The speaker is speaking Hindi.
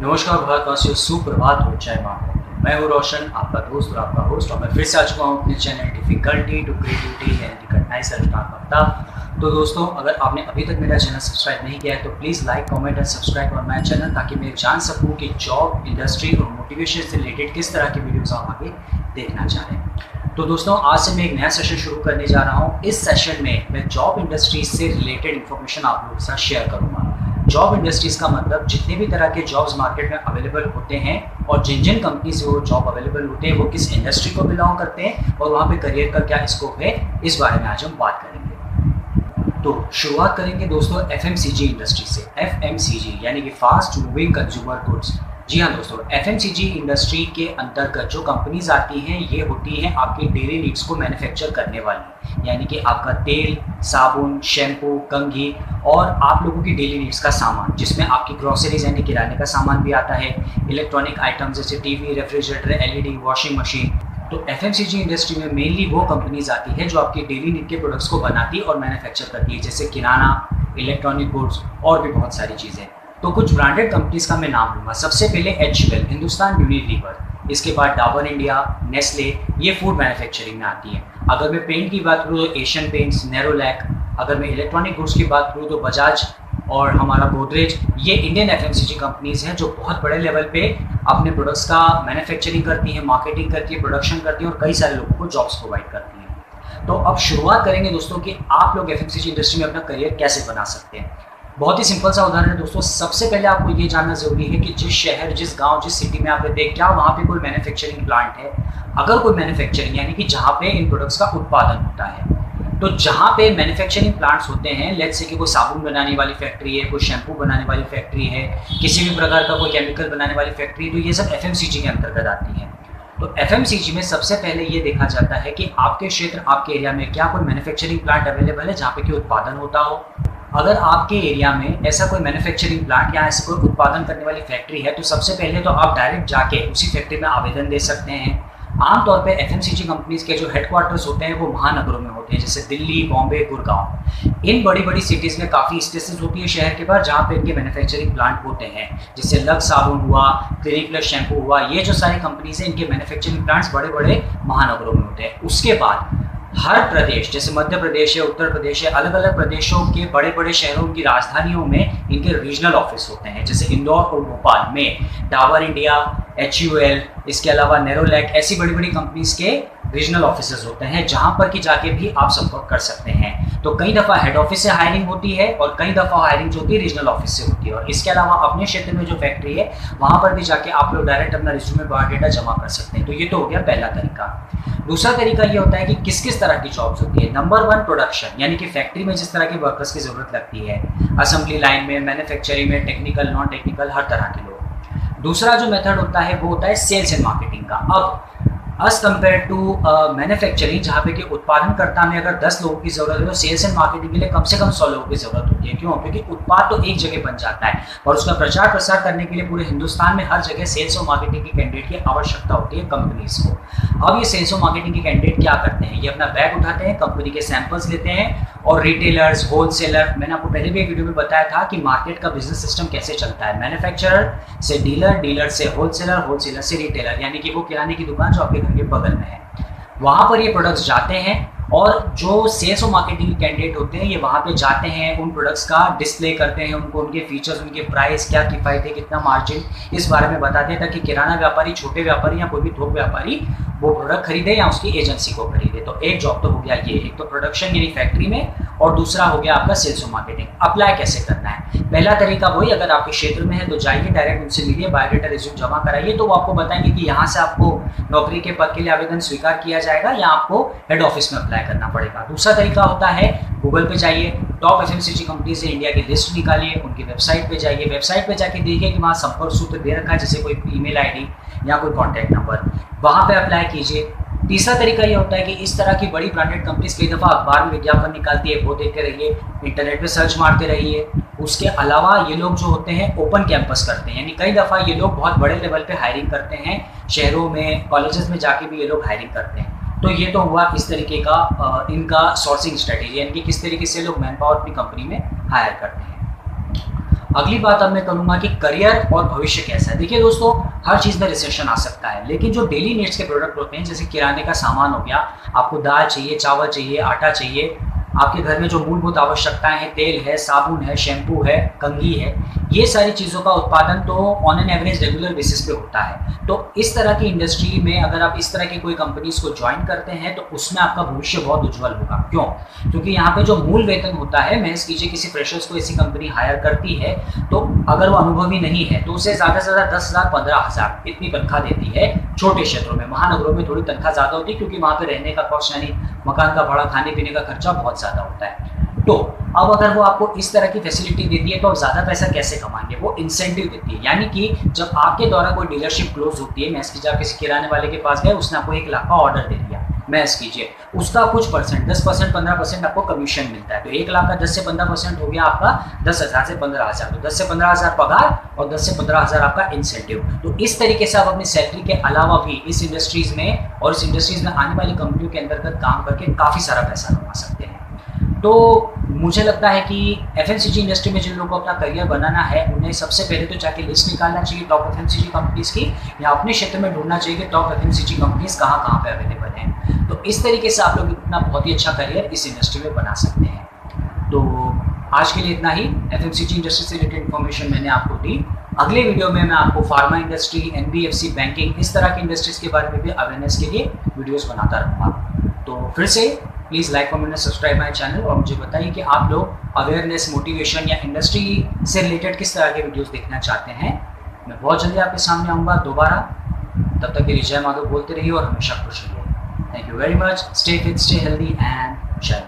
नमस्कार भारतवासियों, सुप्रभात हो, जय मां। मैं हूँ रोशन, आपका दोस्त और आपका होस्ट, और मैं फिर से आ चुका हूँ अपने channel difficulty to creativity and recognize रचनात्मकता। तो दोस्तों, अगर आपने अभी तक मेरा चैनल सब्सक्राइब नहीं किया है तो please like, comment and subscribe on my channel, ताकि मैं जान सकूँ कि जॉब, इंडस्ट्री और मोटिवेशन से रिलेटेड किस तरह की वीडियोज़ आप आगे देखना चाह रहे हैं। तो दोस्तों, आज से मैं एक नया सेशन शुरू करने जा रहा हूँ। इस सेशन में मैं जॉब इंडस्ट्री से रिलेटेड इन्फॉर्मेशन आप लोगों के साथ शेयर करूँगा। जॉब इंडस्ट्रीज का मतलब जितने भी तरह के जॉब्स मार्केट में अवेलेबल होते हैं और जिन जिन कंपनी से वो जॉब अवेलेबल होते हैं वो किस इंडस्ट्री को बिलोंग करते हैं और वहाँ पे करियर का क्या स्कोप है, इस बारे में आज हम बात करेंगे। तो शुरुआत करेंगे दोस्तों एफएमसीजी इंडस्ट्री से। एफएमसीजी यानी कि फास्ट मूविंग कंज्यूमर गुड्स। जी हाँ दोस्तों, एफएमसीजी इंडस्ट्री के अंतर्गत जो कंपनीज आती हैं ये होती हैं आपकी डेली नीड्स को मैन्युफैक्चर करने वाली, यानी कि आपका तेल, साबुन, शैम्पू, कंघी और आप लोगों की डेली नीड्स का सामान, जिसमें आपकी ग्रोसरीज यानी किराने का सामान भी आता है, इलेक्ट्रॉनिक आइटम्स जैसे TV, refrigerator, LED, washing machine. तो एफएमसीजी इंडस्ट्री में मेनली वो कंपनीज आती है जो आपकी डेली नीड के प्रोडक्ट्स को बनाती और मैन्युफैक्चर करती है, जैसे किराना, इलेक्ट्रॉनिक गुड्स और भी बहुत सारी चीज़ें। तो कुछ ब्रांडेड कंपनीज का मैं नाम लूँगा। सबसे पहले HUL, हिंदुस्तान यूनिलीवर। इसके बाद डाबर इंडिया, नेस्ले, ये फूड मैन्युफैक्चरिंग में आती है। अगर मैं पेंट की बात करूँ तो एशियन पेंट्स, नेरोलैक। अगर मैं इलेक्ट्रॉनिक गुड्स की बात करूँ तो बजाज और हमारा गोदरेज। ये इंडियन एफएमसीजी कंपनीज हैं जो बहुत बड़े लेवल पे अपने प्रोडक्ट्स का मैन्युफैक्चरिंग करती हैं, मार्केटिंग करती है, प्रोडक्शन करती हैं और कई सारे लोगों को जॉब्स प्रोवाइड करती हैं। तो अब शुरुआत करेंगे दोस्तों कि आप लोग एफएमसीजी इंडस्ट्री में अपना करियर कैसे बना सकते हैं। बहुत ही सिंपल सा उदाहरण है दोस्तों। सबसे पहले आपको ये जानना जरूरी है कि जिस शहर, जिस गांव, जिस सिटी में आप रहते हैं, क्या वहाँ पे कोई मैन्युफैक्चरिंग प्लांट है। अगर कोई मैन्युफैक्चरिंग यानी कि जहाँ पे इन प्रोडक्ट्स का उत्पादन होता है, तो जहाँ पे मैन्युफैक्चरिंग प्लांट्स होते हैं, लेट्स से कि कोई साबुन बनाने वाली फैक्ट्री है, कोई शैम्पू बनाने वाली फैक्ट्री है, किसी भी प्रकार का कोई केमिकल बनाने वाली फैक्ट्री है, तो ये सब एफएमसीजी के अंतर्गत आती है। तो एफएमसीजी में सबसे पहले ये देखा जाता है कि आपके क्षेत्र, आपके एरिया में क्या कोई मैन्युफैक्चरिंग प्लांट अवेलेबल है जहाँ पे कि उत्पादन होता हो। अगर आपके एरिया में ऐसा कोई मैन्युफैक्चरिंग प्लांट या ऐसा कोई उत्पादन करने वाली फैक्ट्री है, तो सबसे पहले तो आप डायरेक्ट जाके उसी फैक्ट्री में आवेदन दे सकते हैं। आमतौर पे एफएमसीजी कंपनीज के जो हेडक्वार्टर्स होते हैं वो महानगरों में होते हैं, जैसे दिल्ली, बॉम्बे, गुड़गांव। इन बड़ी बड़ी सिटीज़ में काफ़ी स्टेशन होती है शहर के बाहर जहाँ पे इनके मैन्युफैक्चरिंग प्लांट होते हैं, जैसे लक्स साबुन हुआ, क्लिनिक प्लस शैम्पू हुआ। ये जो सारी कंपनीज हैं इनके मैन्युफैक्चरिंग प्लांट्स बड़े बड़े महानगरों में होते हैं। उसके बाद हर प्रदेश, जैसे मध्य प्रदेश है, उत्तर प्रदेश है, अलग अलग प्रदेशों के बड़े बड़े शहरों की राजधानियों में इनके रीजनल ऑफिस होते हैं, जैसे इंदौर और भोपाल में डाबर इंडिया, HUL, इसके अलावा नेरोलैक, ऐसी बड़ी बड़ी कंपनीज के रीजनल ऑफिसेज होते हैं जहां पर कि जाके भी आप संपर्क कर सकते हैं। तो कई दफ़ा हेड ऑफिस से हायरिंग होती है और कई दफ़ा हायरिंग जो होती है रीजनल ऑफिस से होती है। और इसके अलावा अपने क्षेत्र में जो फैक्ट्री है वहां पर भी जाके आप लोग डायरेक्ट अपना रिज्यूमे, बायोडाटा जमा कर सकते हैं। तो ये तो हो गया पहला तरीका। दूसरा तरीका ये होता है कि किस किस तरह की जॉब्स होती है। नंबर 1, प्रोडक्शन, यानी कि फैक्ट्री में जिस तरह के वर्कर्स की ज़रूरत लगती है, असेंबली लाइन में, मैन्युफैक्चरिंग में, टेक्निकल, नॉन टेक्निकल, हर तरह के लोग। दूसरा जो मेथड होता है वो होता है सेल्स एंड मार्केटिंग का। अब एज कम्पेयर टू मैन्युफैक्चरिंग, जहाँ पे कि उत्पादनकर्ता में अगर 10 लोगों की जरूरत है तो सेल्स एंड मार्केटिंग के लिए कम से कम 100 लोगों की जरूरत होती है। क्यों? क्योंकि उत्पाद तो एक जगह बन जाता है और उसका प्रचार प्रसार करने के लिए पूरे हिंदुस्तान में हर जगह सेल्स और मार्केटिंग की कैंडिडेट की आवश्यकता होती है कंपनीज को। अब ये सेल्स और मार्केटिंग के कैंडिडेट क्या करते हैं, ये अपना बैग उठाते हैं, कंपनी के सैंपल्स लेते हैं और रिटेलर्स, होलसेलर, मैंने आपको पहले भी एक वीडियो में बताया था कि मार्केट का बिजनेस सिस्टम कैसे चलता है। मैन्युफैक्चरर से डीलर, डीलर से होलसेलर, होलसेलर से रिटेलर, यानी कि वो किराने की दुकान जो आपके घर के बगल में है, वहाँ पर ये प्रोडक्ट्स जाते हैं और जो सेल्स और मार्केटिंग कैंडिडेट होते हैं ये वहाँ पे जाते हैं, उन प्रोडक्ट्स का डिस्प्ले करते हैं, उनको उनके फीचर्स, उनके प्राइस, क्या किफ़ायत है, कितना मार्जिन, इस बारे में बताते हैं ताकि किराना व्यापारी, छोटे व्यापारी या कोई भी थोक व्यापारी वो प्रोडक्ट खरीदे या उसकी एजेंसी को खरीदे। तो एक जॉब तो हो गया ये, एक तो प्रोडक्शन यानी फैक्ट्री में, और दूसरा हो गया आपका सेल्स और मार्केटिंग। अप्लाई कैसे करना है? पहला तरीका वही, अगर आपके क्षेत्र में है तो जाइए, डायरेक्ट उनसे मिलिए, बायोडाटा, रिज्यूम जमा कराइए, तो वो आपको बताएंगे कि यहाँ से आपको नौकरी के पद के लिए आवेदन स्वीकार किया जाएगा या आपको हेड ऑफिस में अप्लाई करना पड़ेगा। दूसरा तरीका होता है गूगल पे जाइए, टॉप एफएमसीजी कंपनीज इंडिया की लिस्ट निकालिए, उनकी वेबसाइट पे जाइए, वेबसाइट पे जाके देखिए कि वहाँ संपर्क सूत्र दे रखा है, जैसे कोई ईमेल आईडी या कोई कॉन्टैक्ट नंबर, वहाँ पे अप्लाई कीजिए। तीसरा तरीका ये होता है कि इस तरह की बड़ी ब्रांडेड कंपनीज कई दफ़ा अखबार में विज्ञापन निकालती है, वो देखते रहिए, इंटरनेट पे सर्च मारते रहिए। उसके अलावा ये लोग जो होते हैं ओपन कैंपस करते हैं, यानी कई दफ़ा ये लोग बहुत बड़े लेवल पे हायरिंग करते हैं, शहरों में, कॉलेजेस में जाके भी ये लोग हायरिंग करते हैं। तो ये तो हुआ इस तरीके का इनका सोर्सिंग स्ट्रेटेजी, यानी कि किस तरीके से लोग मैन पावर अपनी कंपनी में हायर करते हैं। अगली बात अब मैं करूंगा कि करियर और भविष्य कैसा है। देखिए दोस्तों, हर चीज़ में रिसेशन आ सकता है, लेकिन जो डेली नीड्स के प्रोडक्ट होते हैं, जैसे किराने का सामान हो गया, आपको दाल चाहिए, चावल चाहिए, आटा चाहिए, आपके घर में जो मूलभूत आवश्यकताएं हैं, तेल है, साबुन है, शैम्पू है, कंघी है, ये सारी चीज़ों का उत्पादन तो on an average regular basis पे होता है। तो इस तरह की इंडस्ट्री में अगर आप इस तरह की कोई कंपनीज को ज्वाइन करते हैं तो उसमें आपका भविष्य बहुत उज्जवल होगा। क्यों? क्योंकि यहाँ पे जो मूल वेतन होता है, महज कीजिए किसी फ्रेशर्स को ऐसी कंपनी हायर करती है, तो अगर वो अनुभवी नहीं है तो उसे ज़्यादा से ज़्यादा 10,000 15,000 इतनी तनख्वाह देती है। छोटे क्षेत्रों में, महानगरों में थोड़ी तनख्वाह ज़्यादा होती है, क्योंकि वहाँ पे रहने का कॉस्ट यानी मकान का भाड़ा, खाने पीने का खर्चा बहुत ज़्यादा होता है। तो अब अगर वो आपको इस तरह की फैसिलिटी देती है तो आप ज़्यादा पैसा कैसे कमाएंगे? वो इंसेंटिव देती है, यानी कि जब आपके द्वारा कोई डीलरशिप क्लोज होती है, महज कीजिए आप किसी किराने वाले के पास गए, उसने आपको 1 लाख का ऑर्डर दे दिया, महज कीजिए, उसका कुछ परसेंट 10% 15% आपको कमीशन मिलता है। तो 1 लाख का 10 से 15% हो गया आपका 10,000 से 15,000, तो 10 से 15,000 पगार और 10 से 15,000 आपका इंसेंटिव। तो इस तरीके से आप अपनी सैलरी के अलावा भी इस इंडस्ट्रीज में और इस इंडस्ट्रीज में आने वाली कंपनियों के अंतर्गत काम करके काफ़ी सारा पैसा कमा सकते हैं। तो मुझे लगता है कि एफएमसीजी इंडस्ट्री में जिन लोगों को अपना करियर बनाना है, उन्हें सबसे पहले तो जाके लिस्ट निकालना चाहिए टॉप एफएमसीजी कंपनीज़ की, या अपने क्षेत्र में ढूंढना चाहिए कि टॉप एफएमसीजी कंपनीज़ कहाँ कहाँ पे अवेलेबल हैं। तो इस तरीके से आप लोग अपना बहुत ही अच्छा करियर इस इंडस्ट्री में बना सकते हैं। तो आज के लिए इतना ही। एफएमसीजी इंडस्ट्री से रिलेटेड इन्फॉर्मेशन मैंने आपको दी। अगले वीडियो में मैं आपको फार्मा इंडस्ट्री, एनबीएफसी, बैंकिंग, इस तरह की इंडस्ट्रीज़ के बारे में भी अवेयरनेस के लिए वीडियोज़ बनाता रहूँगा। तो फिर से please like, comment, subscribe my channel, और मुझे बताइए कि आप लोग अवेयरनेस, मोटिवेशन या इंडस्ट्री से रिलेटेड किस तरह के वीडियोस देखना चाहते हैं। मैं बहुत जल्दी आपके सामने आऊँगा दोबारा। तब तक के लिए जय माधव बोलते रहिए और हमेशा खुश रहिए। Thank you very much. Stay fit, stay healthy and जय।